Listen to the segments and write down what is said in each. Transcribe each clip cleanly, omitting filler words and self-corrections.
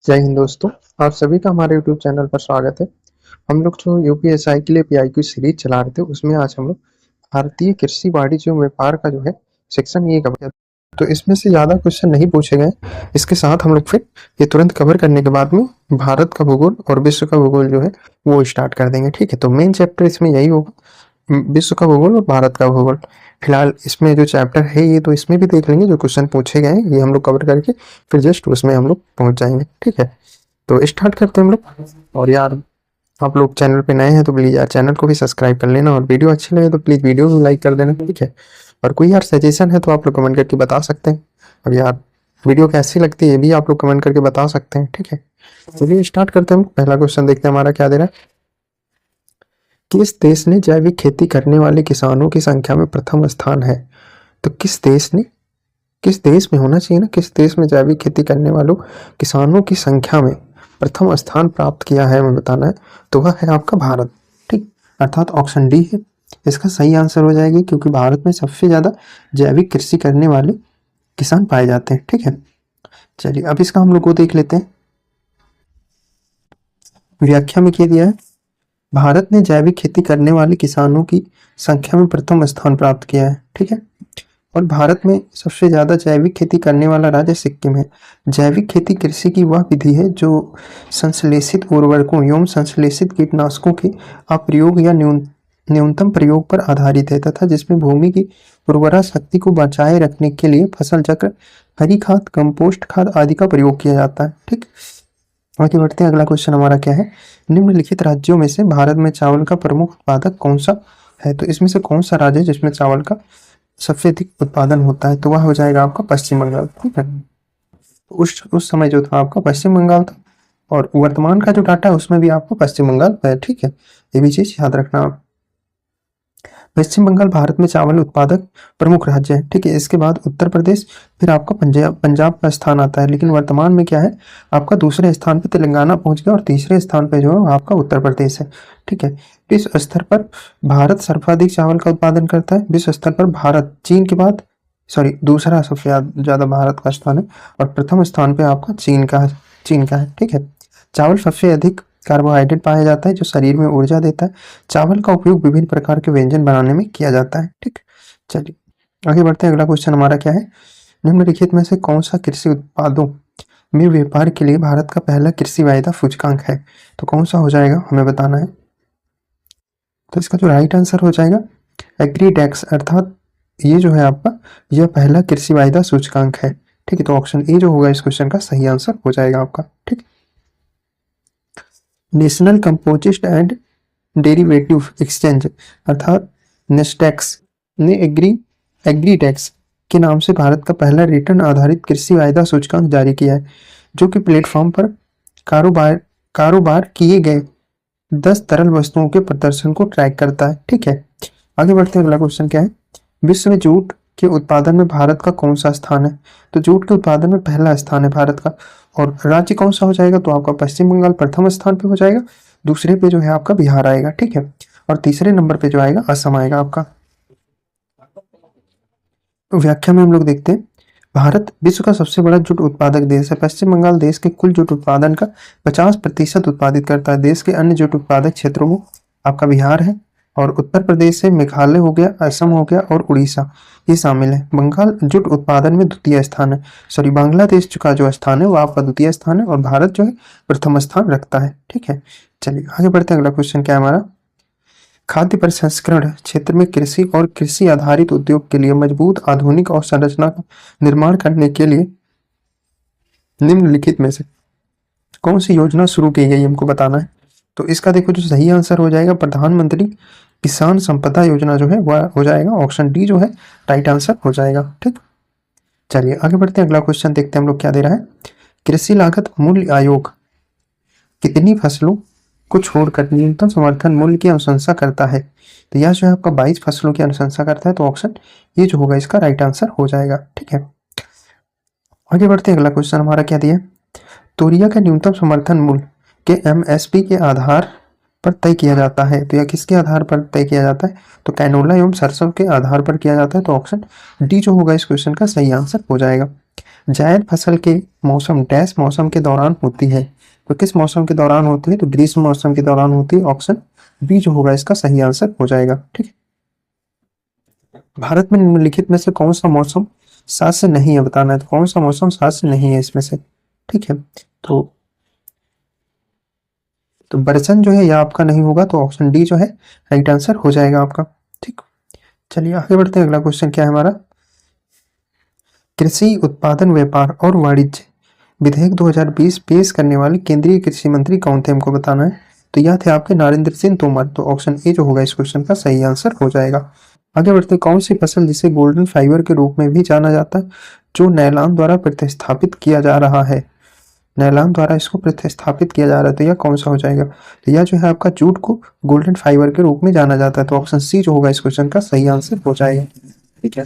जय हिंद दोस्तों। आप सभी का हमारे यूट्यूब चैनल पर स्वागत है। हम लोग जो यूपीएसआई के लिए पीआईक्यू सीरीज चला रहे थे उसमें आज हम लोग भारतीय कृषि वाणिज्य एवं व्यापार का जो है सेक्शन ये कवर। तो इसमें से ज़्यादा क्वेश्चन नहीं पूछे गए। इसके साथ हम लोग फिर ये तुरंत कवर करने के बाद में भारत का भूगोल और विश्व का भूगोल जो है वो स्टार्ट कर देंगे। ठीक है, तो मेन चैप्टर इसमें यही होगा, विश्व का भूगोल और भारत का भूगोल। फिलहाल इसमें जो चैप्टर है ये तो इसमें भी देख लेंगे, जो क्वेश्चन पूछे गए हैं ये हम लोग कवर करके फिर जस्ट उसमें हम लोग पहुंच जाएंगे। ठीक है, तो स्टार्ट करते हैं हम लोग। और यार आप लोग चैनल पे नए हैं तो प्लीज़ यार चैनल को भी सब्सक्राइब कर लेना, और वीडियो अच्छी लगे तो प्लीज़ वीडियो भी लाइक कर देना। ठीक है, और कोई यार सजेशन है तो आप लोग कमेंट करके बता सकते हैं। और यार वीडियो कैसी लगती है ये भी आप लोग कमेंट करके बता सकते हैं। ठीक है, चलिए स्टार्ट करते हैं। पहला क्वेश्चन देखते हैं हमारा क्या दे रहा है। किस देश ने जैविक खेती करने वाले किसानों की संख्या में प्रथम स्थान है? तो किस देश ने, किस देश में होना चाहिए ना, किस देश में जैविक खेती करने वालों किसानों की संख्या में प्रथम स्थान प्राप्त किया है हमें बताना है। तो वह है आपका भारत। ठीक, अर्थात ऑप्शन डी है इसका सही आंसर हो जाएगी, क्योंकि भारत में सबसे ज़्यादा जैविक कृषि करने वाले किसान पाए जाते हैं। ठीक है, चलिए अब इसका हम लोग को देख लेते हैं। व्याख्या में क्या दिया है, भारत ने जैविक खेती करने वाले किसानों की संख्या में प्रथम स्थान प्राप्त किया है। ठीक है, और भारत में सबसे ज़्यादा जैविक खेती करने वाला राज्य सिक्किम है। जैविक खेती कृषि की वह विधि है जो संश्लेषित उर्वरकों एवं संश्लेषित कीटनाशकों के अप्रयोग या न्यूनतम प्रयोग पर आधारित है, तथा जिसमें भूमि की उर्वरा शक्ति को बचाए रखने के लिए फसल चक्र, हरी खाद, कंपोस्ट खाद आदि का प्रयोग किया जाता है। ठीक, आगे बढ़ते हैं। अगला क्वेश्चन हमारा क्या है, निम्नलिखित राज्यों में से भारत में चावल का प्रमुख उत्पादक कौन सा है? तो इसमें से कौन सा राज्य है जिसमें चावल का सबसे अधिक उत्पादन होता है? तो वह हो जाएगा आपका पश्चिम बंगाल। ठीक है, उस समय जो था आपका पश्चिम बंगाल था, और वर्तमान का जो डाटा है उसमें भी आपको पश्चिम बंगाल है। ठीक है, ये भी चीज याद रखना आप। पश्चिम बंगाल भारत में चावल उत्पादक प्रमुख राज्य है। ठीक है, इसके बाद उत्तर प्रदेश, फिर आपका पंजाब का स्थान आता है, लेकिन वर्तमान में क्या है आपका दूसरे स्थान पे तेलंगाना पहुंच गया, और तीसरे स्थान पे जो है आपका उत्तर प्रदेश है। ठीक है, इस स्तर पर भारत सर्वाधिक चावल का उत्पादन करता है। विश्व स्तर पर भारत चीन के बाद, सॉरी, दूसरा सबसे ज्यादा भारत का स्थान है, और प्रथम स्थान पे आपका चीन का है। ठीक है, चावल सबसे अधिक कार्बोहाइड्रेट पाया जाता है जो शरीर में ऊर्जा देता है। चावल का उपयोग विभिन्न प्रकार के व्यंजन बनाने में किया जाता है। ठीक, चलिए आगे बढ़ते हैं। अगला क्वेश्चन हमारा क्या है, निम्नलिखित में से कौन सा कृषि उत्पादों में व्यापार के लिए भारत का पहला कृषि वायदा सूचकांक है? तो कौन सा हो जाएगा हमें बताना है। तो इसका जो राइट आंसर हो जाएगा एग्रीडेक्स, अर्थात ये जो है आपका यह पहला कृषि वायदा सूचकांक है। ठीक है, तो ऑप्शन ए जो होगा इस क्वेश्चन का सही आंसर हो जाएगा आपका। ठीक, national composite and derivative exchange अर्थात नेस्टेक्स ने एग्रीटेक्स के नाम से भारत का पहला रिटर्न आधारित कृषि वायदा सूचकांक जारी किया है, जो कि प्लेटफॉर्म पर कारोबार किए गए 10 तरल वस्तुओं के प्रदर्शन को ट्रैक करता है। ठीक है, आगे बढ़ते हैं। अगला क्वेश्चन क्या है, विश्व में जूट के उत्पादन में भारत का कौन सा स्थान है? तो जूट के उत्पादन में पहला स्थान है भारत का, और राज्य कौन सा हो जाएगा? तो आपका पश्चिम बंगाल प्रथम स्थान पे हो जाएगा, दूसरे पे जो है आपका बिहार आएगा। ठीक है, और तीसरे नंबर पे जो आएगा असम आएगा आपका। तो व्याख्या में हम लोग देखते हैं, भारत विश्व का सबसे बड़ा जूट उत्पादक देश है। पश्चिम बंगाल देश के कुल जूट उत्पादन का 50% उत्पादित करता है। देश के अन्य जूट उत्पादक क्षेत्रों में आपका बिहार है, और उत्तर प्रदेश से मेघालय हो गया, असम हो गया, और उड़ीसा ये शामिल है। बंगाल जूट उत्पादन में द्वितीय स्थान है, सॉरी बांग्लादेश का जो स्थान है वो आपका द्वितीय स्थान है, और भारत जो है प्रथम स्थान रखता है। ठीक है, चलिए आगे बढ़ते हैं। अगला क्वेश्चन क्या है हमारा, खाद्य प्रसंस्करण क्षेत्र में कृषि और कृषि आधारित उद्योग के लिए मजबूत आधुनिक और संरचना का निर्माण करने के लिए निम्नलिखित में से कौन सी योजना शुरू की गई हमको बताना है। तो इसका देखो जो सही आंसर हो जाएगा प्रधानमंत्री किसान संपदा योजना जो है वह हो जाएगा, ऑप्शन डी जो है राइट आंसर हो जाएगा। ठीक, चलिए आगे बढ़ते हैं। अगला क्वेश्चन देखते हैं हम लोग क्या दे रहा है, कृषि लागत मूल्य आयोग कितनी फसलों को छोड़कर न्यूनतम समर्थन मूल्य की अनुशंसा करता है? तो यह जो है आपका 22 फसलों की अनुशंसा करता है, तो ऑप्शन ये जो होगा इसका राइट आंसर हो जाएगा। ठीक है, आगे बढ़ते हैं। अगला क्वेश्चन हमारा क्या दिया, तोरिया का न्यूनतम समर्थन मूल्य के एमएसपी के आधार पर तय किया जाता है। तो यह किसके आधार पर तय किया जाता है? तो कैनोला एवं सरसों के आधार पर किया जाता है, तो ऑप्शन डी जो होगा इस क्वेश्चन का सही आंसर हो जाएगा। जायद फसल के मौसम डैश मौसम के दौरान होती है। तो किस मौसम के दौरान होती है? तो ग्रीष्म मौसम के दौरान होती है। ऑप्शन बी जो होगा इसका सही आंसर हो जाएगा। ठीक है। भारत में निम्नलिखित में से कौन सा मौसम सात से नहीं है, बताना है। तो कौन सा मौसम सात से नहीं है इसमें से? ठीक है। तो बरसन जो है यह आपका नहीं होगा, तो ऑप्शन डी जो है राइट आंसर हो जाएगा आपका। ठीक। चलिए आगे बढ़ते हैं। अगला क्वेश्चन क्या है हमारा? कृषि उत्पादन व्यापार और वाणिज्य विधेयक 2020 पेश करने वाले केंद्रीय कृषि मंत्री कौन थे, हमको बताना है। तो यह थे आपके नरेंद्र सिंह तोमर। तो ऑप्शन ए जो होगा इस क्वेश्चन का सही आंसर हो जाएगा। आगे बढ़ते हैं। कौन सी फसल जिसे गोल्डन फाइबर के रूप में भी जाना जाता है, जो नैलान द्वारा प्रतिस्थापित किया जा रहा है, नैलान द्वारा इसको प्रतिस्थापित किया जा रहा है, तो यह कौन सा हो जाएगा? तो यह जो है आपका जूट को गोल्डन फाइबर के रूप में जाना जाता है। तो ऑप्शन सी जो होगा इस क्वेश्चन का सही आंसर हो जाएगा। ठीक है।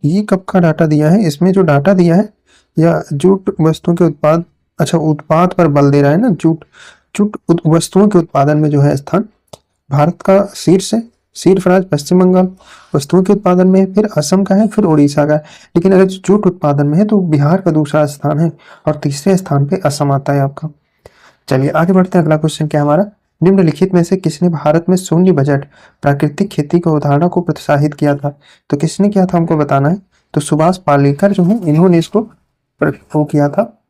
ये कब का डाटा दिया है? इसमें जो डाटा दिया है या जूट वस्तुओं के उत्पाद, अच्छा उत्पाद पर बल दे रहा है ना। जूट जूट वस्तुओं के उत्पादन में जो है स्थान भारत का शीर्ष है, शीर्ष राज्य पश्चिम बंगाल। वस्तुओं के उत्पादन में फिर असम का है, फिर उड़ीसा का है। लेकिन अगर जूट उत्पादन में है तो बिहार का दूसरा स्थान है और तीसरे स्थान पे असम आता है आपका। चलिए आगे बढ़ते हैं। अगला क्वेश्चन क्या है हमारा? निम्नलिखित में से किसने भारत में शून्य बजट प्राकृतिक खेती की अवधारणा को प्रोत्साहित किया था? तो किसने किया था हमको बताना है। तो सुभाष पालेकर जो है इन्होंने इसको वो किया था।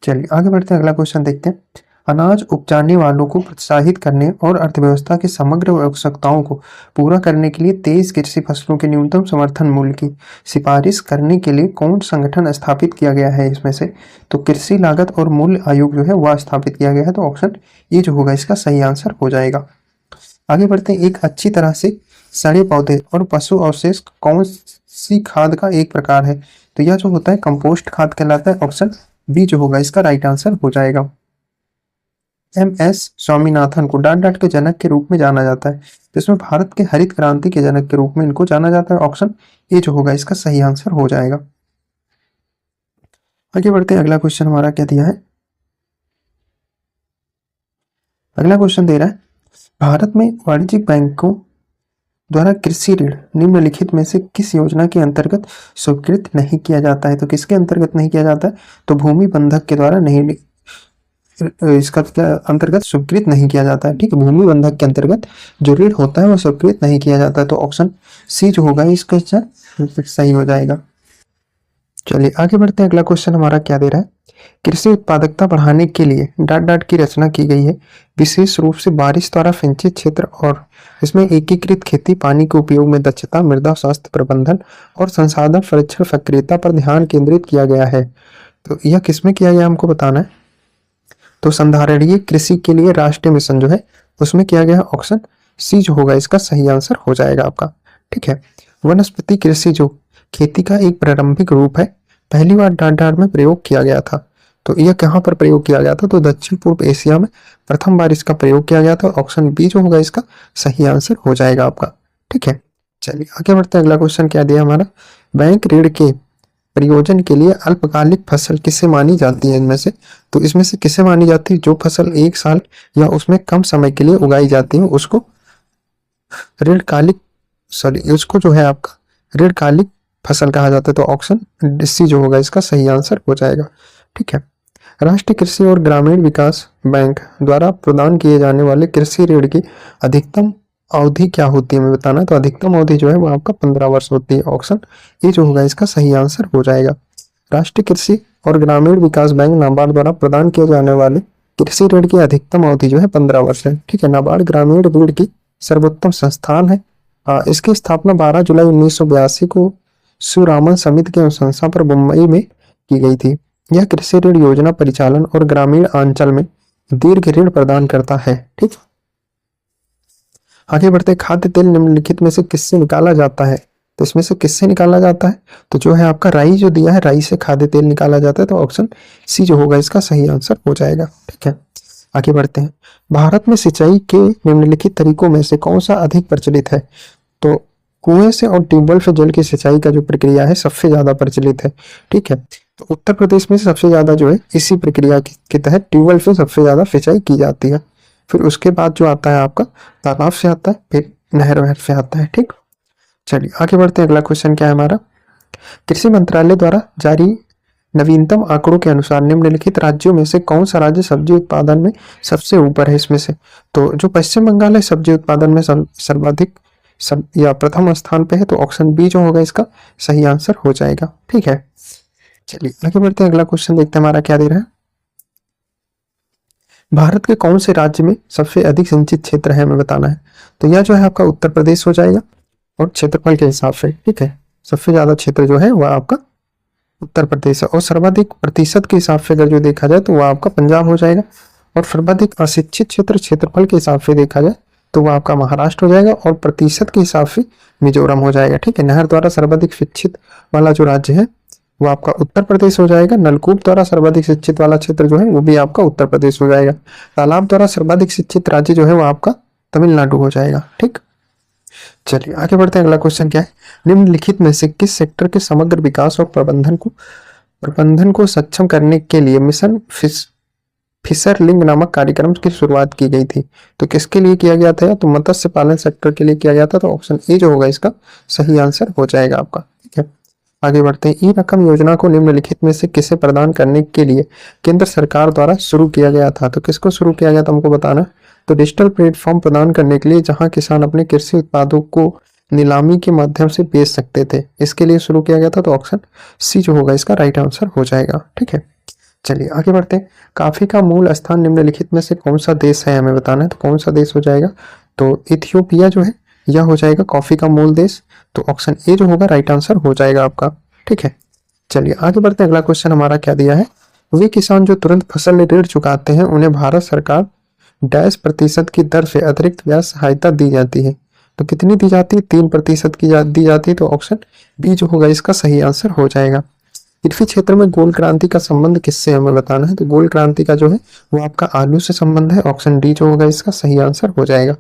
चलिए आगे बढ़ते हैं। अगला क्वेश्चन देखते हैं। अनाज उपजाने वालों को प्रोत्साहित करने और अर्थव्यवस्था की समग्र आवश्यकताओं को पूरा करने के लिए 23 कृषि फसलों के न्यूनतम समर्थन मूल्य की सिफारिश करने के लिए कौन संगठन स्थापित किया गया है इसमें से? तो कृषि लागत और मूल्य आयोग जो है वह स्थापित किया गया है। तो ऑप्शन ये जो होगा इसका सही आंसर हो जाएगा। आगे बढ़ते हैं। एक अच्छी तरह से सड़े पौधे और पशु अवशेष कौन सी खाद का एक प्रकार है? तो यह जो होता है कंपोस्ट खाद कहलाता है। ऑप्शन बी जो होगा इसका राइट आंसर हो जाएगा। एम.एस. स्वामीनाथन को डांट डांट के जनक के रूप में जाना जाता है। तो इसमें भारत के हरित क्रांति के जनक के रूप में इनको जाना जाता है। ऑप्शन ए जो होगा इसका सही आंसर हो जाएगा। आगे बढ़ते हैं। अगला क्वेश्चन हमारा क्या दिया है? अगला क्वेश्चन दे रहा है भारत में वाणिज्यिक बैंकों द्वारा कृषि ऋण निम्नलिखित में से किस योजना के अंतर्गत स्वीकृत नहीं किया जाता है? तो किसके अंतर्गत नहीं किया जाता है? तो भूमि बंधक के द्वारा नहीं, इसका क्या अंतर्गत स्वीकृत नहीं किया जाता है। ठीक है। भूमि बंधक के अंतर्गत जो ऋण होता है वह स्वीकृत नहीं किया जाता है। तो ऑप्शन सी जो होगा इसका सही हो जाएगा। चलिए आगे बढ़ते हैं। अगला क्वेश्चन हमारा क्या दे रहा है? कृषि उत्पादकता बढ़ाने के लिए डाट डाट की रचना की गई है, विशेष रूप से बारिश द्वारा सिंचित क्षेत्र, और इसमें एकीकृत खेती, पानी के उपयोग में दक्षता, मृदा स्वास्थ्य प्रबंधन और संसाधन संरक्षण सक्रियता पर ध्यान केंद्रित किया गया है। तो यह किसमें किया गया हमको बताना है। तो संधारणीय कृषि के लिए राष्ट्रीय मिशन जो है उसमें किया गया। ऑप्शन सी जो होगा इसका सही आंसर हो जाएगा आपका। ठीक है। वनस्पति कृषि जो खेती का एक प्रारंभिक रूप है, पहली बार डाट डाट में प्रयोग किया गया था। तो यह कहाँ पर प्रयोग किया गया था? तो दक्षिण पूर्व एशिया में प्रथम बार इसका प्रयोग किया गया था। ऑप्शन बी जो होगा इसका सही आंसर हो जाएगा आपका। ठीक है। चलिए आगे बढ़ते हैं। अगला क्वेश्चन क्या दिया हमारा? बैंक ऋण के प्रयोजन के लिए अल्पकालिक फसल किसे मानी जाती है इनमें से? तो इसमें से किसे मानी जाती है? जो फसल एक साल या उसमें कम समय के लिए उगाई जाती है उसको ऋणकालिक, सॉरी उसको जो है आपका ऋणकालिक फसल कहा जाता है। तो ऑप्शन सी जो होगा इसका सही आंसर हो जाएगा। ठीक है। राष्ट्रीय कृषि और ग्रामीण विकास बैंक द्वारा प्रदान किए जाने वाले कृषि ऋण की अधिकतम अवधि क्या होती है हमें बताना है। तो अधिकतम अवधि जो है वो आपका 15 वर्ष होती है। ऑप्शन ए जो होगा इसका सही आंसर हो जाएगा। राष्ट्रीय कृषि और ग्रामीण विकास बैंक नाबार्ड द्वारा प्रदान किए जाने वाले कृषि ऋण की अधिकतम अवधि जो है 15 वर्ष है। ठीक है। नाबार्ड ग्रामीण ऋण की सर्वोत्तम संस्थान है। इसकी स्थापना 12 जुलाई 1982 को सुरामन समिति की अनुशंसा पर मुंबई में की गई थी। यह कृषि ऋण योजना परिचालन और ग्रामीण अंचल में दीर्घ ऋण प्रदान करता है। ठीक। आगे बढ़ते खाद्य तेल निम्नलिखित में से किससे निकाला जाता है? तो इसमें से किससे निकाला जाता है? तो जो है आपका राई जो दिया है, राई से खाद्य तेल निकाला जाता है। तो ऑप्शन सी जो होगा इसका सही आंसर हो जाएगा। ठीक है। आगे बढ़ते हैं। भारत में सिंचाई के निम्नलिखित तरीकों में से कौन सा अधिक प्रचलित है? तो कुएं से और ट्यूबवेल से जल की सिंचाई का जो प्रक्रिया है सबसे ज्यादा प्रचलित है। ठीक है। तो उत्तर प्रदेश में सबसे ज्यादा जो है इसी प्रक्रिया के तहत ट्यूबवेल से सबसे ज्यादा सिंचाई की जाती है। फिर उसके बाद जो आता है आपका तालाब से आता है, फिर नहर वहर से आता है। ठीक। चलिए आगे बढ़ते हैं। अगला क्वेश्चन क्या है हमारा, कृषि मंत्रालय द्वारा जारी नवीनतम आंकड़ों के अनुसार निम्नलिखित राज्यों में से कौन सा राज्य सब्जी उत्पादन में सबसे ऊपर है इसमें से। तो जो पश्चिम बंगाल है सब्जी उत्पादन में सर्वाधिक या प्रथम स्थान पे है, तो ऑप्शन बी जो होगा इसका सही आंसर हो जाएगा। ठीक है, चलिए आगे बढ़ते हैं। अगला क्वेश्चन देखते हैं हमारा क्या दे रहा है, भारत के कौन से राज्य में सबसे अधिक सिंचित क्षेत्र है हमें बताना है। तो यह जो है आपका उत्तर प्रदेश हो जाएगा, और क्षेत्रफल के हिसाब से, ठीक है, सबसे ज्यादा क्षेत्र जो है वह आपका उत्तर प्रदेश है, और सर्वाधिक प्रतिशत के हिसाब से अगर जो देखा जाए तो वह आपका पंजाब हो जाएगा, और सर्वाधिक अशिक्षित क्षेत्र क्षेत्रफल के हिसाब से देखा जाए तो वह आपका महाराष्ट्र हो जाएगा, और प्रतिशत के हिसाब से मिजोरम हो जाएगा। ठीक है, नहर द्वारा सर्वाधिक शिक्षित वाला जो राज्य है वो आपका उत्तर प्रदेश हो जाएगा, नलकूप द्वारा सर्वाधिक शिक्षित वाला क्षेत्र जो है वो भी आपका उत्तर प्रदेश हो जाएगा, तालाब द्वारा सर्वाधिक शिक्षित राज्य जो है वो आपका तमिलनाडु हो जाएगा। ठीक, चलिए आगे बढ़ते हैं। अगला क्वेश्चन क्या है, निम्नलिखित में से किस सेक्टर के समग्र विकास और प्रबंधन को सक्षम करने के लिए मिशन फिशरलिंग नामक कार्यक्रम की शुरुआत की गई थी। तो किसके लिए किया गया था, तो मत्स्य पालन सेक्टर के लिए किया गया था, तो ऑप्शन ए जो होगा इसका सही आंसर हो जाएगा आपका। ठीक है, आगे बढ़ते हैं। ई रकम योजना को निम्नलिखित में से किसे प्रदान करने के लिए केंद्र सरकार द्वारा शुरू किया गया था। तो किसको शुरू किया गया था हमको बताना। तो डिजिटल प्लेटफॉर्म प्रदान करने के लिए जहां किसान अपने कृषि उत्पादों को नीलामी के माध्यम से बेच सकते थे, इसके लिए शुरू किया गया था, तो ऑप्शन सी जो होगा इसका राइट आंसर हो जाएगा। ठीक है, चलिए आगे बढ़ते हैं। कॉफी का मूल स्थान निम्नलिखित में से कौन सा देश है हमें बताना है, तो कौन सा देश हो जाएगा। तो इथियोपिया जो है यह हो जाएगा कॉफी का मूल देश, तो ऑप्शन ए जो होगा राइट आंसर हो जाएगा आपका। ठीक है, चलिए आगे बढ़ते हैं। अगला क्वेश्चन हमारा क्या दिया है, वे किसान जो तुरंत फसल ऋण चुकाते हैं उन्हें भारत सरकार डैश प्रतिशत की दर से अतिरिक्त ब्याज सहायता दी जाती है। तो कितनी दी जाती है, 3% की दी जाती है, तो ऑप्शन बी जो होगा इसका सही आंसर हो जाएगा। कृषि क्षेत्र में गोल क्रांति का संबंध किससे हमें बताना है। तो गोल क्रांति का जो है वो आपका आलू से संबंध है, ऑप्शन डी जो होगा इसका सही आंसर हो जाएगा।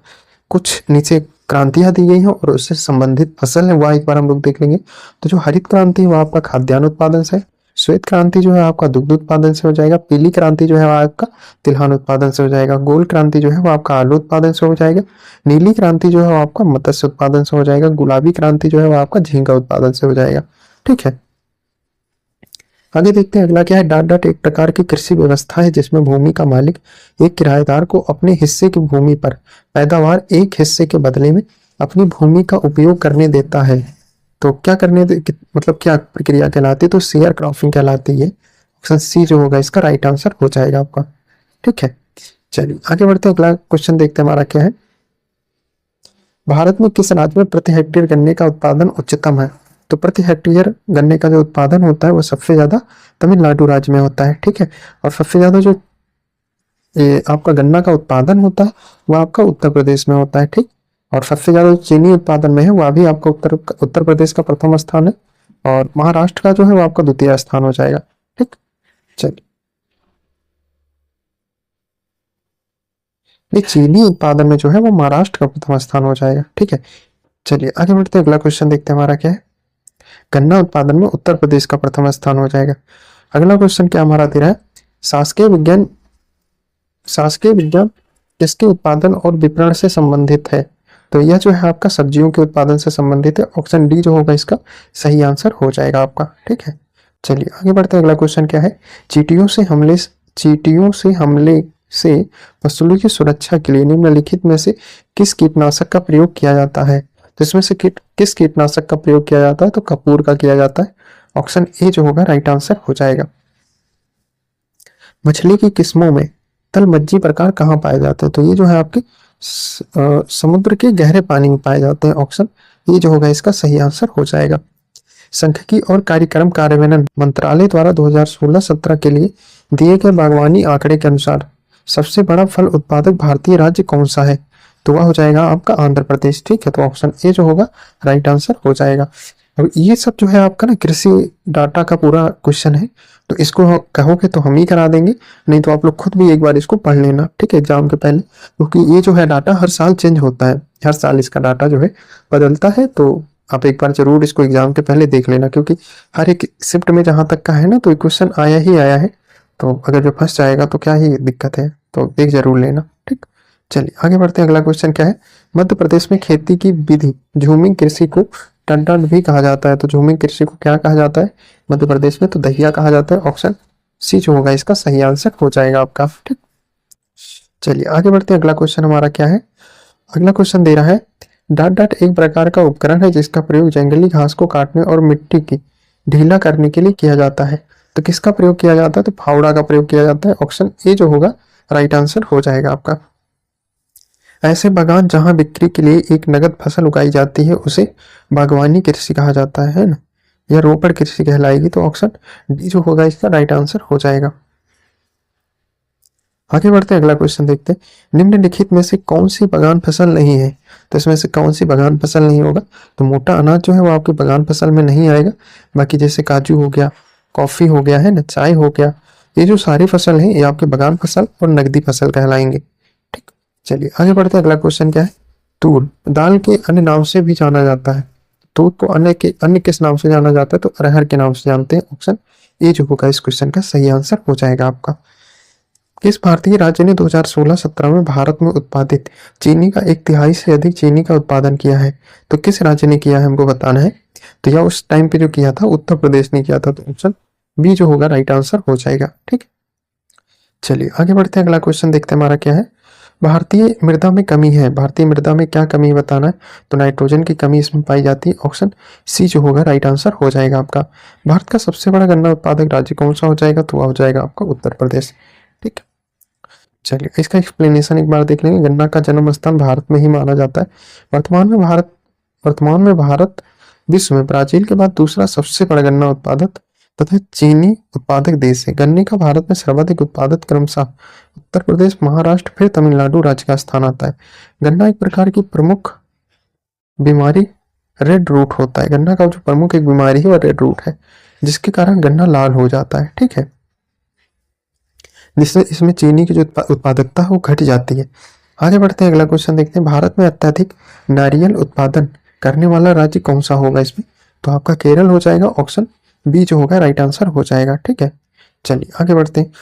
कुछ नीचे क्रांतियां दी गई हैं और उससे संबंधित फसल है वह एक बार हम लोग देख लेंगे। तो जो हरित क्रांति है वो आपका खाद्यान्न उत्पादन से, श्वेत क्रांति जो है आपका दुग्ध उत्पादन से हो जाएगा, पीली क्रांति जो है आपका तिलहन उत्पादन से हो जाएगा, गोल क्रांति जो है वो आपका आलू उत्पादन से हो जाएगा, नीली क्रांति जो है वो आपका मत्स्य उत्पादन से हो जाएगा, गुलाबी क्रांति जो है वो आपका झींगा उत्पादन से हो जाएगा। ठीक है, आगे देखते हैं अगला क्या है। डाट डाट एक प्रकार की कृषि व्यवस्था है जिसमें भूमि का मालिक एक किराएदार को अपने हिस्से की भूमि पर पैदावार एक हिस्से के बदले में अपनी भूमि का उपयोग करने देता है। तो क्या मतलब क्या प्रक्रिया कहलाती है, तो शेयर क्रॉपिंग कहलाती है, ऑप्शन सी जो होगा इसका राइट आंसर हो जाएगा आपका। ठीक है, चलिए आगे बढ़ते हैं। अगला क्वेश्चन देखते हैं हमारा क्या है, भारत में किस राज्य में प्रति हेक्टेयर गन्ने का उत्पादन उच्चतम है। तो प्रति हेक्टेयर गन्ने का जो उत्पादन होता है वो सबसे ज्यादा तमिलनाडु राज्य में होता है। ठीक है, और सबसे ज्यादा जो आपका गन्ना का उत्पादन होता है वह आपका उत्तर प्रदेश में होता है। ठीक, और सबसे ज्यादा चीनी उत्पादन में है वह भी आपका उत्तर प्रदेश का प्रथम स्थान है, और महाराष्ट्र का जो है वो आपका द्वितीय स्थान हो जाएगा। ठीक, चलिए चीनी उत्पादन में जो है वो महाराष्ट्र का प्रथम स्थान हो जाएगा। ठीक है, चलिए आगे बढ़ते हैं। अगला क्वेश्चन देखते हैं हमारा क्या है, गन्ना उत्पादन में उत्तर प्रदेश का प्रथम स्थान हो जाएगा। अगला क्वेश्चन क्या हमारा दे रहा है, शासकीय विज्ञान किसके उत्पादन और विपणन से संबंधित है। तो यह जो है आपका सब्जियों के उत्पादन से संबंधित है, ऑप्शन डी जो होगा इसका सही आंसर हो जाएगा आपका। ठीक है, चलिए आगे बढ़ते हैं। अगला क्वेश्चन क्या है, चींटियों से हमले से फसलों की सुरक्षा के लिए निम्नलिखित में से किस कीटनाशक का प्रयोग किया जाता है। तो इसमें से किस कीटनाशक का प्रयोग किया जाता है, तो कपूर का किया जाता है, ऑप्शन ए जो होगा राइट आंसर हो जाएगा। मछली की किस्मों में तलमज्जी प्रकार कहाँ पाए जाते हैं। तो ये जो है आपके समुद्र के गहरे पानी में पाए जाते हैं, ऑप्शन ए जो होगा इसका सही आंसर हो जाएगा। सांख्यिकी और कार्यक्रम कार्यान्वयन मंत्रालय द्वारा 2016-17 के लिए दिए गए बागवानी आंकड़े के अनुसार सबसे बड़ा फल उत्पादक भारतीय राज्य कौन सा है। तो वह हो जाएगा आपका आंध्र प्रदेश। ठीक है, तो ऑप्शन ए जो होगा राइट आंसर हो जाएगा। अब ये सब जो है आपका ना कृषि डाटा का पूरा क्वेश्चन है, तो इसको कहोगे तो हम ही करा देंगे, नहीं तो आप लोग खुद भी एक बार इसको पढ़ लेना। ठीक है, एग्जाम के पहले, क्योंकि ये जो है डाटा हर साल चेंज होता है, हर साल इसका डाटा जो है बदलता है, तो आप एक बार जरूर इसको एग्जाम के पहले देख लेना, क्योंकि हर एक शिफ्ट में जहां तक का है ना तो क्वेश्चन आया ही आया है, तो अगर जो फंस जाएगा तो क्या ही दिक्कत है, तो देख जरूर लेना। ठीक, चलिए आगे बढ़ते हैं। अगला क्वेश्चन क्या है, मध्य प्रदेश में खेती की विधि झूमिंग कृषि को टंडन भी कहा जाता है। तो झूमिंग कृषि को क्या कहा जाता है मध्य प्रदेश में? तो दहिया कहा जाता है। ऑप्शन सी जो होगा इसका सही आंसर हो जाएगा आपका। ठीक, चलिए आगे बढ़ते हैं। अगला क्वेश्चन हमारा क्या है? अगला क्वेश्चन दे रहा है डाट डाट एक प्रकार का उपकरण है जिसका प्रयोग जंगली घास को काटने और मिट्टी की ढीला करने के लिए किया जाता है। तो किसका प्रयोग किया जाता है? तो फावड़ा का प्रयोग किया जाता है। ऑप्शन ए जो होगा राइट आंसर हो जाएगा आपका। ऐसे बागान जहां बिक्री के लिए एक नगद फसल उगाई जाती है उसे बागवानी कृषि कहा जाता है ना, यह रोपड़ कृषि कहलाएगी। तो ऑप्शन डी जो होगा इसका राइट आंसर हो जाएगा। आगे बढ़ते हैं, अगला क्वेश्चन देखते हैं। निम्नलिखित में से कौन सी बगान फसल नहीं है? तो इसमें से कौन सी बगान फसल नहीं होगा? तो मोटा अनाज जो है वो आपके बगान फसल में नहीं आएगा। बाकी जैसे काजू हो गया, कॉफी हो गया है ना, चाय हो गया, ये जो सारी फसल है ये आपके बगान फसल और नकदी फसल कहलाएंगे। ठीक, चलिए आगे बढ़ते हैं। अगला क्वेश्चन क्या है? तूर दाल के अन्य नाम से भी जाना जाता है। तूर को अन्य किस नाम से जाना जाता है? तो अरहर के नाम से जानते हैं। ऑप्शन ए जो होगा इस क्वेश्चन का सही आंसर हो जाएगा आपका। किस भारतीय राज्य ने 2016-17 में भारत में उत्पादित चीनी का 1/3 से अधिक चीनी का उत्पादन किया है? तो किस राज्य ने किया है हमको बताना है। तो यह उस टाइम पे जो किया था उत्तर प्रदेश ने किया था। तो ऑप्शन बी जो होगा राइट आंसर हो जाएगा। ठीक, चलिए आगे बढ़ते हैं। अगला क्वेश्चन देखते हैं हमारा क्या है। भारतीय मृदा में कमी है। भारतीय मृदा में क्या कमी है बताना है। तो नाइट्रोजन की कमी इसमें पाई जाती है। ऑप्शन सी जो होगा राइट आंसर हो जाएगा आपका। भारत का सबसे बड़ा गन्ना उत्पादक राज्य कौन सा हो जाएगा? तो वह हो जाएगा आपका उत्तर प्रदेश। ठीक, चलिए इसका एक्सप्लेनेशन एक बार देख लेंगे। गन्ना का जन्म स्थान भारत में ही माना जाता है। वर्तमान में भारत विश्व में ब्राजील के बाद दूसरा सबसे बड़ा गन्ना उत्पादक तथा चीनी उत्पादक देश है। गन्ने का भारत में सर्वाधिक उत्पादक क्रमशः उत्तर प्रदेश, महाराष्ट्र, फिर तमिलनाडु राज्य का स्थान आता है। गन्ना एक प्रकार की प्रमुख बीमारी रेड रूट होता है। गन्ना का जो प्रमुख एक बीमारी है वह रेड रूट है, जिसके कारण गन्ना लाल हो जाता है। ठीक है, जिससे इसमें चीनी की जो उत्पादकता है वो घट जाती है। आगे बढ़ते हैं, अगला क्वेश्चन देखते हैं। भारत में अत्यधिक नारियल उत्पादन करने वाला राज्य कौन सा होगा इसमें? तो आपका केरल हो जाएगा। ऑप्शन बी जो होगा राइट आंसर हो जाएगा। ठीक है, चलिए आगे बढ़ते हैं।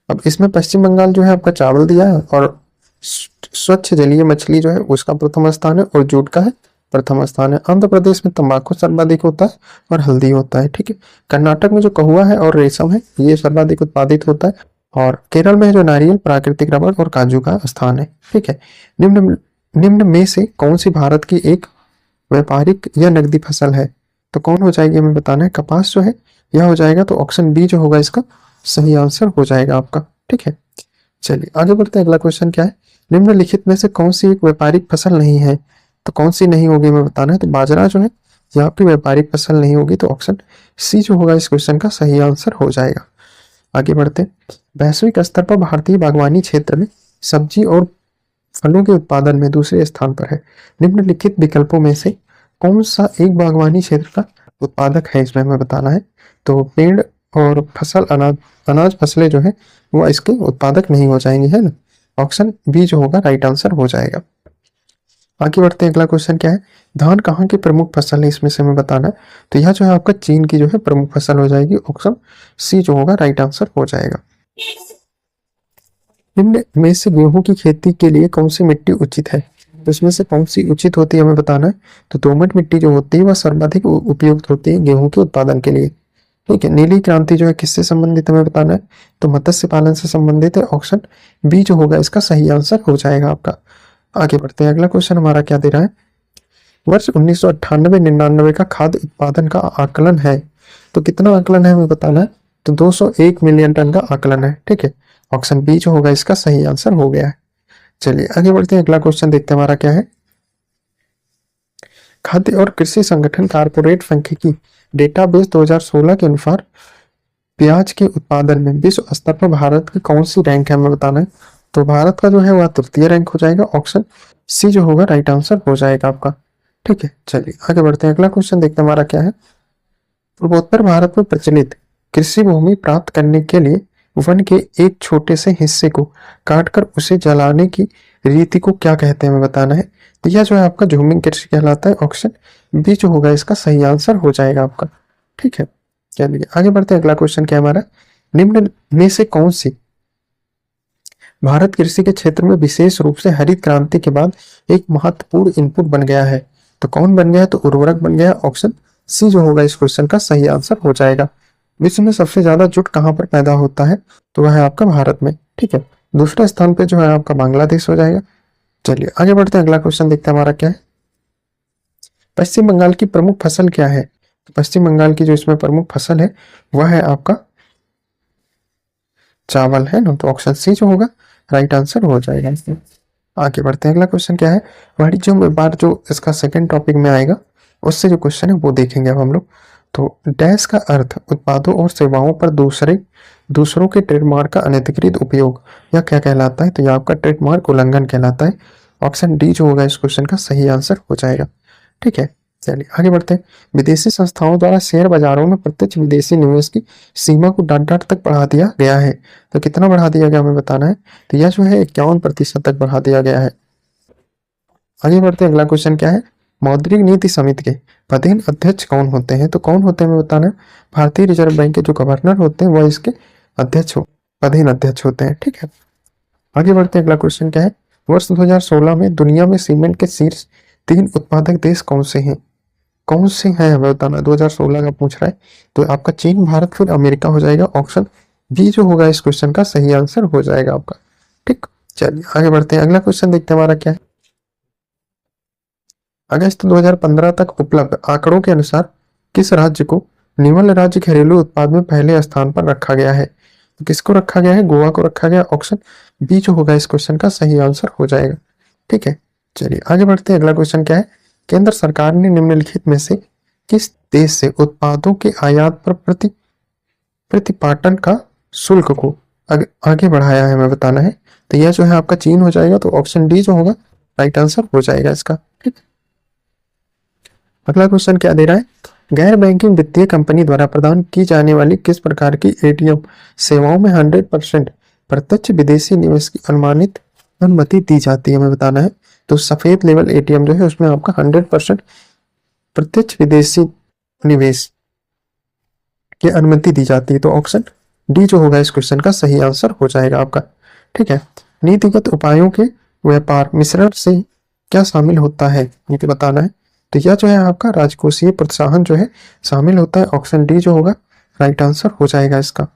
अब इसमें पश्चिम बंगाल जो है आपका चावल दिया है और स्वच्छ जलीय मछली जो है उसका प्रथम स्थान है और जूट का है प्रथम स्थान है। आंध्र प्रदेश में तंबाकू सर्वाधिक होता है और हल्दी होता है। ठीक है, कर्नाटक में जो कहुआ है और रेशम है ये सर्वाधिक उत्पादित होता है और केरल में जो नारियल, प्राकृतिक रबड़ और काजू का स्थान है। ठीक है, निम्न में से कौन सी भारत की एक व्यापारिक या नकदी फसल है? तो कौन हो जाएगी हमें बताना है। कपास जो है यह हो जाएगा। तो ऑप्शन बी जो होगा इसका सही आंसर हो जाएगा आपका। ठीक है, चलिए आगे बढ़ते हैं। अगला क्वेश्चन क्या है? निम्नलिखित में से कौन सी एक व्यापारिक फसल नहीं है? तो कौन सी नहीं होगी हमें बताना है। तो बाजरा जो है यह आपकी व्यापारिक फसल नहीं होगी। तो ऑप्शन सी जो होगा इस क्वेश्चन का सही आंसर हो जाएगा। आगे बढ़ते हैं। वैश्विक स्तर पर भारतीय बागवानी क्षेत्र में सब्जी और फलों के उत्पादन में दूसरे स्थान पर है। निम्नलिखित विकल्पों में से कौन सा एक बागवानी क्षेत्र का उत्पादक है इसमें हमें बताना है। तो पेड़ और फसल अनाज फसलें जो है वो इसके उत्पादक नहीं हो जाएंगे, है ना। ऑप्शन बी जो होगा राइट आंसर हो जाएगा। आगे बढ़ते हैं। अगला क्वेश्चन क्या है? धान कहाँ की प्रमुख फसल है इसमें से हमें बताना है। तो यह जो है आपका चीन की जो है प्रमुख फसल हो जाएगी। ऑप्शन सी जो होगा राइट आंसर हो जाएगा। निम्न में से गेहूं की खेती के लिए कौन सी मिट्टी उचित है? तो इसमें से कौन सी उचित होती है हमें बताना है। तो दोमट मिट्टी जो होती है वह सर्वाधिक उपयुक्त होती है गेहूं के उत्पादन के लिए। ठीक है, नीली क्रांति जो है किससे संबंधित हमें बताना है। तो मत्स्य पालन से संबंधित है। ऑप्शन बी जो होगा इसका सही आंसर हो जाएगा आपका। आगे बढ़ते हैं। अगला क्वेश्चन हमारा क्या दे रहा है? वर्ष 1998-99 का खाद्य उत्पादन का आकलन है। तो कितना आकलन है हमें बताना है। तो 201 मिलियन टन का आकलन है। ठीक है, ऑप्शन बी जो होगा इसका सही आंसर हो गया है। चलिए आगे बढ़ते हैं। अगला क्वेश्चन देखते हैं हमारा क्या है। खाद्य और कृषि संगठन कारपोरेट सांख्यिकी डेटाबेस 2016 के अनुसार प्याज के उत्पादन में विश्व स्तर पर भारत की कौन सी रैंक है हमें बताना है। तो भारत का जो है वह तृतीय रैंक हो जाएगा। ऑप्शन सी जो होगा राइट आंसर हो जाएगा आपका। ठीक है, चलिए आगे बढ़ते हैं। अगला क्वेश्चन देखते हैं हमारा क्या है। पूर्वोत्तर भारत में प्रचलित कृषि भूमि प्राप्त करने के लिए वन के एक छोटे से हिस्से को काटकर उसे जलाने की रीति को क्या कहते हैं हमें बताना है। तो यह जो है आपका झूमिंग कृषि कहलाता है। ऑप्शन बी जो होगा इसका सही आंसर हो जाएगा आपका। ठीक है, चलिए आगे बढ़ते हैं। अगला क्वेश्चन क्या है हमारा। निम्न में से कौन सी भारत कृषि के क्षेत्र में विशेष रूप से हरित क्रांति के बाद एक महत्वपूर्ण इनपुट बन गया है। तो कौन बन गया है? तो उर्वरक बन गया। ऑप्शन सी जो होगा इस क्वेश्चन का सही आंसर हो जाएगा। विश्व में सबसे ज्यादा जूट कहाँ पर पैदा होता है? तो वह है आपका भारत में। ठीक है, दूसरे स्थान पे जो है आपका बांग्लादेश हो जाएगा। चलिए आगे बढ़ते हैं, अगला क्वेश्चन देखते हैं हमारा क्या है। पश्चिम बंगाल की प्रमुख फसल क्या है? तो पश्चिम बंगाल की जो इसमें प्रमुख फसल है वह है आपका चावल, है ना। तो ऑप्शन सी जो होगा राइट आंसर हो जाएगा इसमें। आगे बढ़ते हैं, अगला क्वेश्चन क्या है। वाणिज्य व्यापार जो इसका सेकंड टॉपिक में आएगा, उससे जो क्वेश्चन है वो देखेंगे अब हम लोग। तो डैश का अर्थ उत्पादों और सेवाओं पर दूसरों के ट्रेडमार्क का अनधिकृत उपयोग, यह क्या कहलाता है? तो यह आपका ट्रेडमार्क उल्लंघन कहलाता है। ऑप्शन डी जो होगा इस क्वेश्चन का सही आंसर हो जाएगा। ठीक है, चलिए आगे बढ़ते हैं। विदेशी संस्थाओं द्वारा शेयर बाजारों में प्रत्यक्ष विदेशी निवेश की सीमा को डांट डांट तक बढ़ा दिया गया है। तो कितना बढ़ा दिया गया हमें बताना है। तो यह जो है 51% तक बढ़ा दिया गया है। आगे बढ़ते हैं, अगला क्वेश्चन क्या है। मौद्रिक नीति समिति के पदेन अध्यक्ष कौन होते हैं? तो कौन होते हैं हमें बताना है। भारतीय रिजर्व बैंक के जो गवर्नर होते हैं वह इसके पदेन अध्यक्ष होते हैं। ठीक है, आगे बढ़ते हैं, अगला क्वेश्चन क्या है। वर्ष 2016 में दुनिया में सीमेंट के शीर्ष 3 उत्पादक देश कौन से हैं? कौन से हैं हमें बताना। 2016 का पूछ रहा है, तो आपका चीन, भारत, फिर अमेरिका हो जाएगा। ऑप्शन बी जो होगा इस क्वेश्चन का सही आंसर हो जाएगा आपका। ठीक, चलिए आगे बढ़ते हैं, अगला क्वेश्चन देखते हैं हमारा क्या है। अगस्त 2015 तक उपलब्ध आंकड़ों के अनुसार किस राज्य को निम्न राज्य घरेलू उत्पाद में पहले स्थान पर रखा गया है? तो किसको रखा गया है? गोवा को रखा गया। ऑप्शन बी जो होगा इस क्वेश्चन का सही आंसर हो जाएगा। ठीक है, चलिए आगे बढ़ते हैं, अगला क्वेश्चन क्या है। केंद्र सरकार ने निम्नलिखित में से किस देश से उत्पादों के आयात पर प्रतिपाटन का शुल्क को आगे बढ़ाया है हमें बताना है। तो यह जो है आपका चीन हो जाएगा। तो ऑप्शन डी जो होगा राइट आंसर हो जाएगा इसका। ठीक, अगला क्वेश्चन क्या दे रहा है। गैर बैंकिंग वित्तीय कंपनी द्वारा प्रदान की जाने वाली किस प्रकार की एटीएम सेवाओं में 100% प्रत्यक्ष विदेशी निवेश की अनुमानित अनुमति दी जाती है हमें बताना है। तो सफेद लेवल एटीएम जो है उसमें आपका 100% प्रत्यक्ष विदेशी निवेश की अनुमति दी जाती है। तो ऑप्शन डी जो होगा इस क्वेश्चन का सही आंसर हो जाएगा आपका। ठीक है, नीतिगत उपायों के व्यापार मिश्रण से क्या शामिल होता है ये बताना है। तो यह जो है आपका राजकोषीय प्रोत्साहन जो है शामिल होता है। ऑप्शन डी जो होगा राइट आंसर हो जाएगा इसका।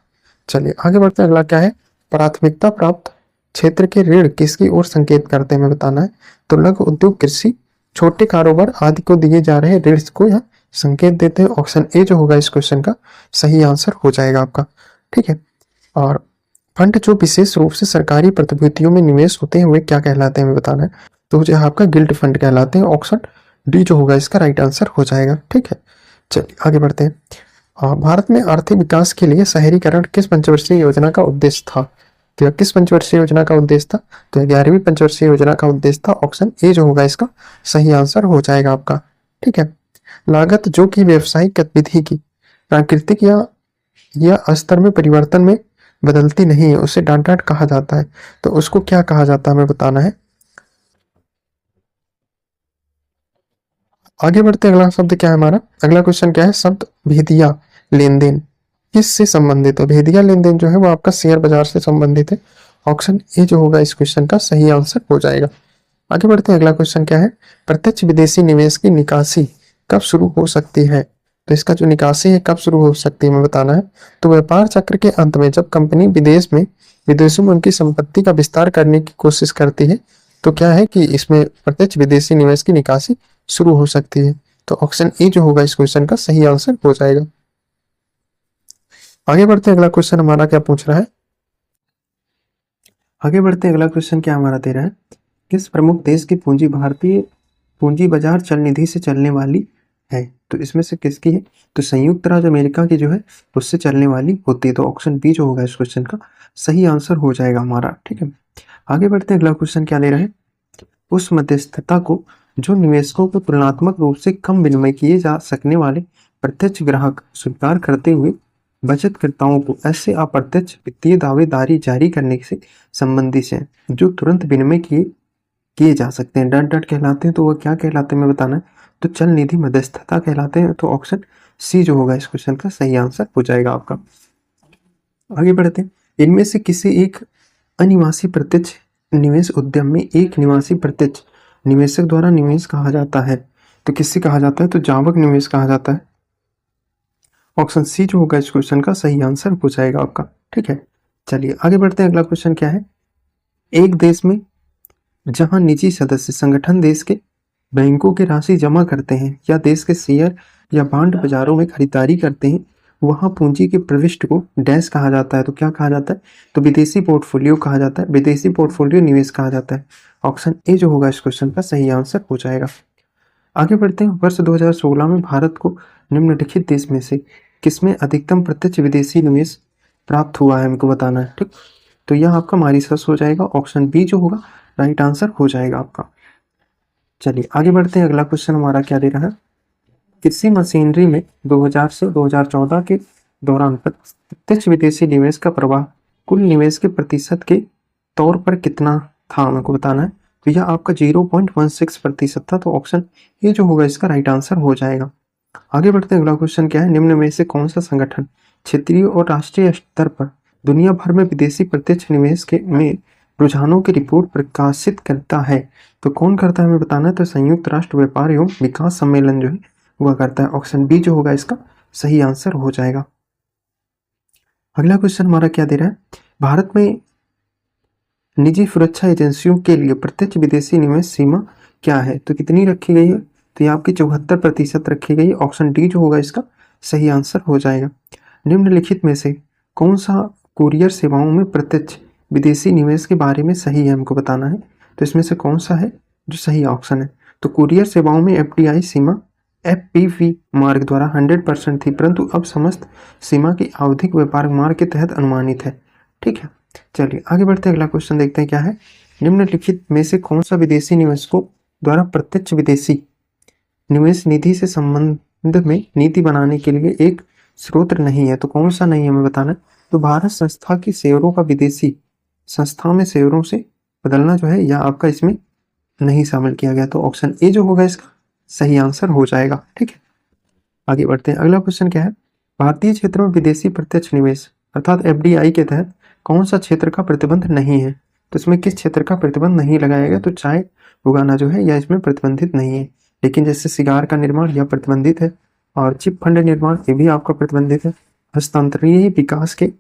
चलिए आगे बढ़ते हैं, अगला क्या है। प्राथमिकता प्राप्त क्षेत्र के ऋण किसकी ओर संकेत करते हैं हमें बताना है। तो लघु उद्योग, कृषि, छोटे कारोबार आदि को दिए जा रहे ऋण को यह संकेत देते हैं। ऑप्शन ए जो होगा इस क्वेश्चन का सही आंसर हो जाएगा आपका। ठीक है, और फंड जो विशेष रूप से सरकारी प्रतिभूतियों में निवेश होते हैं वे क्या कहलाते हैं हमें बताना है। तो जो है आपका गिल्ड फंड कहलाते हैं। ऑप्शन डी जो होगा इसका राइट आंसर हो जाएगा। ठीक है, चलिए आगे बढ़ते हैं। भारत में आर्थिक विकास के लिए शहरीकरण किस पंचवर्षीय योजना का उद्देश्य था? तो यह किस पंचवर्षीय योजना का उद्देश्य था? तो 11वीं पंचवर्षीय योजना का उद्देश्य था। ऑप्शन ए जो होगा इसका सही आंसर हो जाएगा आपका। ठीक है, लागत जो कि व्यवसायिक गतिविधि की प्राकृतिक या स्तर में परिवर्तन में बदलती नहीं है उसे डांट कहा जाता है। तो उसको क्या कहा जाता है हमें बताना है। आगे बढ़ते हैं, अगला शब्द क्या है हमारा। अगला क्वेश्चन क्या है। शब्द भेदिया लेन देन किससे संबंधित है? भेदिया लेन देन जो है वो आपका शेयर बाजार से संबंधित है। ऑप्शन ए जो होगा इस क्वेश्चन का सही आंसर हो जाएगा। आगे बढ़ते हैं, अगला क्वेश्चन क्या है। प्रत्यक्ष विदेशी निवेश की निकासी कब शुरू हो सकती है? तो इसका जो निकासी है कब शुरू हो सकती है हमें बताना है। तो व्यापार चक्र के अंत में जब कंपनी विदेशों में उनकी संपत्ति का विस्तार करने की कोशिश करती है तो क्या है कि इसमें प्रत्यक्ष विदेशी निवेश की निकासी शुरू हो सकती है। तो ऑप्शन ए जो होगा इस क्वेश्चन का सही आंसर हो जाएगा। आगे बढ़ते हैं, अगला क्वेश्चन हमारा क्या पूछ रहा है। आगे बढ़ते हैं, अगला क्वेश्चन क्या हमारा दे रहा है। किस प्रमुख देश की पूंजी भारतीय पूंजी बाजार चल निधि से चलने वाली है? तो इसमें से किसकी है? तो संयुक्त राज्य अमेरिका की जो है उससे चलने वाली होती है। तो ऑप्शन बी जो होगा इस क्वेश्चन का सही आंसर हो जाएगा हमारा। ठीक है, आगे बढ़ते हैं, अगला क्वेश्चन क्या ले रहे हैं। उस मध्यस्थता को जो निवेशकों को तुलनात्मक रूप से कम विनिमय किए जा सकने वाले प्रत्यक्ष ग्राहक स्वीकार करते हुए बचतकर्ताओं को ऐसे अप्रत्यक्ष वित्तीय दावेदारी जारी करने से संबंधित है जो तुरंत विनिमय किए जा सकते हैं। डट कहलाते हैं। तो वह क्या कहलाते हैं मैं बताना है। तो चल निधि मध्यस्थता कहलाते हैं। तो ऑप्शन सी जो होगा इस क्वेश्चन का सही आंसर हो जाएगा आपका। आगे बढ़ते हैं, इनमें से किसी एक अनिवासी प्रत्यक्ष निवेश उद्यम में एक निवासी प्रत्यक्ष निवेशक द्वारा निवेश कहा जाता है। तो किससे कहा जाता है, तो जावक निवेश कहा जाता है। ऑप्शन सी जो होगा इस क्वेश्चन का सही आंसर हो जाएगा आपका। ठीक है, चलिए आगे बढ़ते हैं। अगला क्वेश्चन क्या है, एक देश में जहां निजी सदस्य संगठन देश के बैंकों की राशि जमा करते हैं या देश के शेयर या बांड बाजारों में खरीदारी करते हैं, वहां पूंजी के प्रविष्ट को डैश कहा जाता है। तो क्या कहा जाता है, तो विदेशी पोर्टफोलियो कहा जाता है, विदेशी पोर्टफोलियो निवेश कहा जाता है। ऑप्शन ए जो होगा इस क्वेश्चन का सही आंसर हो जाएगा। आगे बढ़ते हैं। वर्ष 2016 में भारत को निम्नलिखित देश में से किसमें अधिकतम प्रत्यक्ष विदेशी निवेश प्राप्त हुआ है, हमको बताना है। ठीक, तो यह आपका मॉरिशस हो जाएगा। ऑप्शन बी जो होगा राइट आंसर हो जाएगा आपका। चलिए आगे बढ़ते हैं। अगला क्वेश्चन हमारा क्या दे रहा है, कृषि मशीनरी में 2000 से 2014 के दौरान प्रत्यक्ष विदेशी निवेश का प्रवाह कुल निवेश के प्रतिशत के तौर पर कितना था, हमको बताना है। तो यह आपका 0.16% था। तो ऑप्शन ए जो होगा इसका राइट आंसर हो जाएगा। आगे बढ़ते हैं। अगला क्वेश्चन क्या है, निम्न में से कौन सा संगठन क्षेत्रीय और राष्ट्रीय स्तर पर दुनिया भर में विदेशी प्रत्यक्ष निवेश के में रुझानों की रिपोर्ट प्रकाशित करता है। तो कौन करता है हमें बताना है, तो संयुक्त राष्ट्र व्यापार एवं विकास सम्मेलन जो है वह करता है। ऑप्शन बी जो होगा इसका सही आंसर हो जाएगा। अगला क्वेश्चन हमारा क्या दे रहा है, भारत में निजी सुरक्षा एजेंसियों के लिए प्रत्यक्ष विदेशी निवेश सीमा क्या है, तो कितनी रखी गई है, तो ये आपकी 74% रखी गई है। ऑप्शन डी जो होगा इसका सही आंसर हो जाएगा। निम्नलिखित में से कौन सा कुरियर सेवाओं में प्रत्यक्ष विदेशी निवेश के बारे में सही है, हमको बताना है। तो इसमें से कौन सा है जो सही ऑप्शन है, तो कुरियर सेवाओं में एफडीआई सीमा एफपीवी मार्ग द्वारा 100% थी, परंतु अब समस्त सीमा की आवधिक व्यापार मार्ग के तहत अनुमानित है। ठीक है, चलिए आगे बढ़ते हैं। अगला क्वेश्चन देखते हैं क्या है, निम्नलिखित में से कौन सा विदेशी निवेशकों द्वारा प्रत्यक्ष विदेशी निवेश निधि से संबंध में नीति बनाने के लिए एक स्रोत नहीं है। तो कौन सा नहीं है हमें बताना है, तो भारत संस्था की शेयरों का विदेशी संस्था में शेयरों से बदलना जो है या आपका इसमें नहीं शामिल किया गया। तो ऑप्शन ए जो होगा इसका सही आंसर हो जाएगा। ठीक है, आगे बढ़ते हैं। अगला क्वेश्चन क्या है, भारतीय क्षेत्र में विदेशी प्रत्यक्ष निवेश अर्थात एफडीआई के तहत कौन सा क्षेत्र का प्रतिबंध नहीं है। तो इसमें किस क्षेत्र का प्रतिबंध नहीं लगाया गया, तो चाय उगाना जो है या इसमें प्रतिबंधित नहीं है। लेकिन जैसे सिगार का निर्माण यह प्रतिबंधित है और चिप फंड निर्माण ये भी आपका प्रतिबंधित है। हस्तांतरणीय विकास के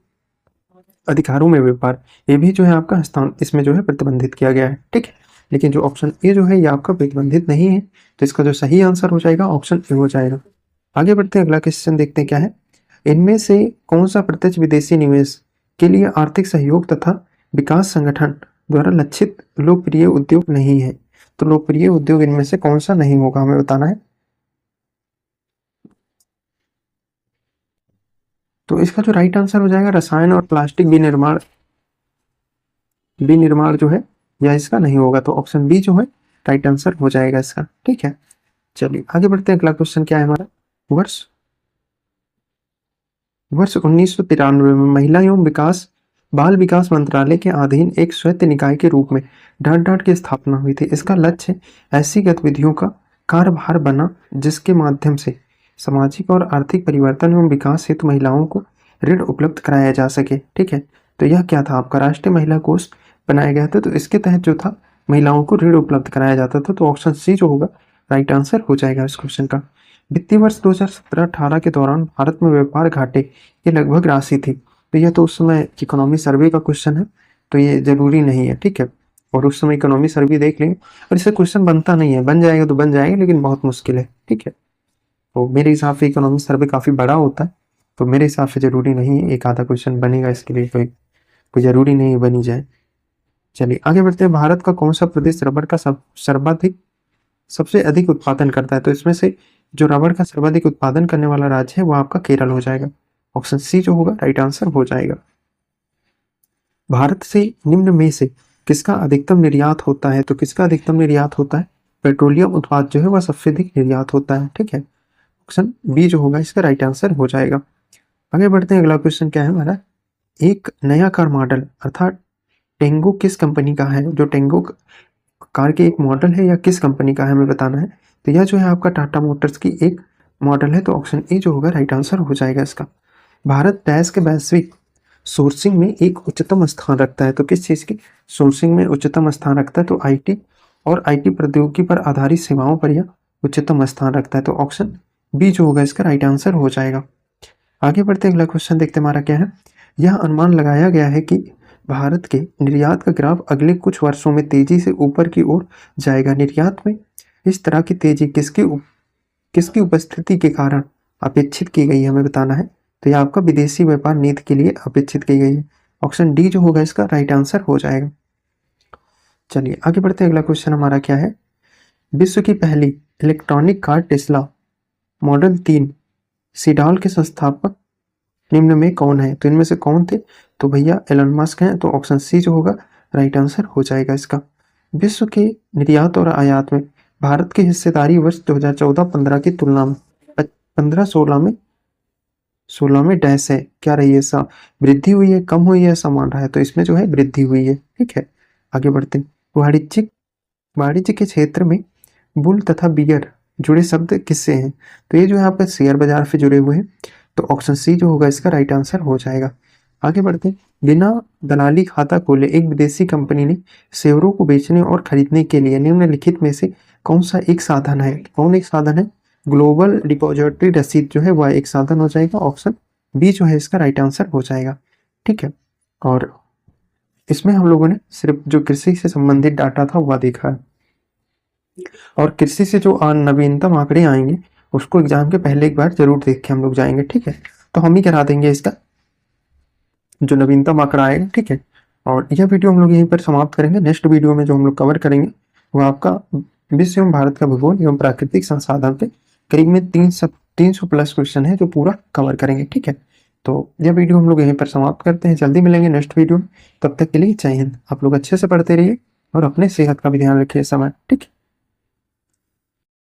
अधिकारों में व्यापार ये भी जो है आपका इसमें जो है प्रतिबंधित किया गया है। ठीक है, लेकिन जो ऑप्शन ए जो है ये आपका प्रतिबंधित नहीं है। तो इसका जो सही आंसर हो जाएगा ऑप्शन ए हो जाएगा। आगे बढ़ते हैं। अगला क्वेश्चन देखते हैं क्या है, इनमें से कौन सा प्रत्यक्ष विदेशी निवेश के लिए आर्थिक सहयोग तथा विकास संगठन द्वारा लक्षित लोकप्रिय उद्योग नहीं है। तो लोकप्रिय उद्योग इनमें से कौन सा नहीं होगा, हमें बताना है। तो इसका जो राइट आंसर हो जाएगा रसायन और प्लास्टिक विनिर्माण जो है या इसका नहीं होगा। तो ऑप्शन बी जो है राइट आंसर हो जाएगा इसका। ठीक है, चलिए आगे बढ़ते हैं। अगला क्वेश्चन क्या है हमारा, वर्ष 1993 में महिला एवं बाल विकास मंत्रालय के अधीन एक स्वायत्त निकाय के रूप में डाट की स्थापना हुई थी। इसका लक्ष्य ऐसी गतिविधियों का कार्यभार बना जिसके माध्यम से सामाजिक और आर्थिक परिवर्तन एवं विकास हेतु महिलाओं को ऋण उपलब्ध कराया जा सके। ठीक है, तो यह क्या था, आपका राष्ट्रीय महिला कोष बनाया गया था। तो इसके तहत जो था महिलाओं को ऋण उपलब्ध कराया जाता था। तो ऑप्शन सी जो होगा राइट आंसर हो जाएगा इस क्वेश्चन का। वित्तीय वर्ष 2017-18 के दौरान भारत में व्यापार घाटे की लगभग राशि थी। तो यह तो उस समय इकोनॉमी सर्वे का क्वेश्चन है, तो ये जरूरी नहीं है। ठीक है, और उस समय इकोनॉमी सर्वे देख लेंगे और इससे क्वेश्चन बनता नहीं है, बन जाएगा तो बन जाएगा लेकिन बहुत मुश्किल है। ठीक है, तो मेरे हिसाब से इकोनॉमी सर्वे काफी बड़ा होता है, तो मेरे हिसाब से जरूरी नहीं है, एक आधा क्वेश्चन बनेगा इसके लिए, कोई जरूरी नहीं है बनी जाए। चलिए आगे बढ़ते हैं। भारत का कौन सा प्रदेश रबर का सबसे अधिक उत्पादन करता है। तो इसमें से जो रबर का सर्वाधिक उत्पादन करने वाला राज्य है वो आपका केरल हो जाएगा। ऑप्शन सी जो होगा राइट आंसर हो जाएगा। भारत से निम्न में से किसका अधिकतम निर्यात होता है। तो किसका अधिकतम निर्यात होता है, पेट्रोलियम उत्पाद जो है वह सबसे अधिक निर्यात होता है। ठीक है, ऑप्शन बी जो होगा इसका राइट आंसर हो जाएगा। आगे बढ़ते हैं। अगला क्वेश्चन क्या है हमारा, एक नया कार मॉडल अर्थात टेंगो किस कंपनी का है। जो टेंगो कार के एक मॉडल है या किस कंपनी का है हमें बताना है। तो यह जो है आपका टाटा मोटर्स की एक मॉडल है। तो ऑप्शन ए जो होगा राइट आंसर हो जाएगा इसका। भारत डैश के वैश्विक सोर्सिंग में एक उच्चतम स्थान रखता है। तो किस चीज़ की सोर्सिंग में उच्चतम स्थान रखता है, तो आईटी और आईटी प्रौद्योगिकी पर आधारित सेवाओं पर यह उच्चतम स्थान रखता है। तो ऑप्शन बी जो होगा इसका राइट आंसर हो जाएगा। आगे बढ़ते अगला क्वेश्चन देखते हमारा क्या है। यह अनुमान लगाया गया है कि भारत के निर्यात का ग्राफ अगले कुछ वर्षों में तेजी से ऊपर की ओर जाएगा। निर्यात में इस तरह की तेजी किसकी उपस्थिति के कारण अपेक्षित की गई है, हमें बताना है। तो यह आपका विदेशी व्यापार नीति के लिए अपेक्षित की गई है। ऑप्शन डी जो होगा इसका राइट आंसर हो जाएगा। चलिए आगे बढ़ते अगला क्वेश्चन हमारा क्या है। विश्व की पहली इलेक्ट्रॉनिक कार टेस्ला मॉडल 3 सीडॉल के संस्थापक निम्न में कौन है। तो इनमें से कौन थे, तो भैया एलन मस्क हैं। तो ऑप्शन सी जो होगा राइट आंसर हो जाएगा इसका। विश्व के निर्यात और आयात में भारत की हिस्सेदारी वर्ष 2014-15 की तुलना में 15-16 में डैश है, क्या रही है, वृद्धि हुई है, कम हुई है, समान रहा है। तो इसमें जो है वृद्धि हुई है। ठीक है, आगे बढ़ते हैं। वाणिज्य के क्षेत्र में बुल तथा बियर जुड़े शब्द किससे हैं। तो ये जो है आपका शेयर बाजार से जुड़े हुए हैं। तो ऑप्शन सी जो होगा इसका राइट आंसर हो जाएगा। आगे बढ़ते हैं। बिना दलाली खाता खोले एक विदेशी कंपनी ने शेयरों को बेचने और खरीदने के लिए निम्नलिखित में से कौन सा एक साधन है। कौन एक साधन है, ग्लोबल डिपॉजिटरी रसीद जो है वह एक साधन हो जाएगा। ऑप्शन बी जो है इसका राइट आंसर हो जाएगा। ठीक है, और इसमें हम लोगों ने सिर्फ जो कृषि से संबंधित डाटा था वह देखा है, और कृषि से जो नवीनतम आंकड़े आएंगे उसको एग्जाम के पहले एक बार जरूर देख के हम लोग जाएंगे। ठीक है, तो हम ही करा देंगे इसका जो नवीनतम आंकड़ा आएगा। ठीक है, और यह वीडियो हम लोग यहीं पर समाप्त करेंगे। नेक्स्ट वीडियो में जो हम लोग कवर करेंगे वो आपका विश्व एवं भारत का भूगोल एवं प्राकृतिक संसाधन पे करीब में 300 प्लस क्वेश्चन है जो पूरा कवर करेंगे। ठीक है, तो यह वीडियो हम लोग यहीं पर समाप्त करते हैं। जल्दी मिलेंगे नेक्स्ट वीडियो में, तब तक के लिए जय हिंद। आप लोग अच्छे से पढ़ते रहिए और अपने सेहत का भी ध्यान रखिए समय। ठीक है।